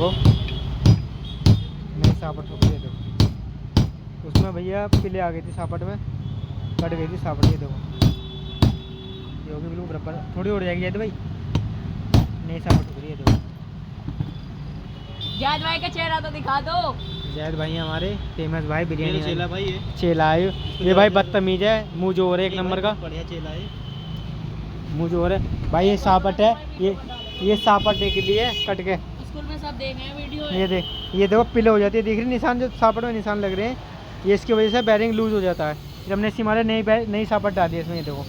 देखो नई सापट ठुक रही है देखो। उसमें भैया पिले आ गई थी सापट में, कट गई थी सापट। ये देखो ये होगी बिल्कुल बराबर, थोड़ी उड़ जाएगी जैद भाई। नई सापट ठुक रही है देखो। जैद भाई का चेहरा तो दिखा दो। जैद भाई हमारे फेमस भाई बिरयानी चेला भाई है, चेला है ये भाई, बदतमीज है, मुँह जोर है एक नंबर का, बढ़िया चेला है, मुँह जोर है भाई। ये सापट है, ये सापट के लिए कट के स्कूल में सब देखे हैं वीडियो। ये देखो पिले हो जाती है, देख रही निशान, जो सापट में निशान लग रहे हैं, ये इसकी वजह से बैरिंग लूज हो जाता है। जब हमने इसी मारे नई सापट डाली है इसमें, ये देखो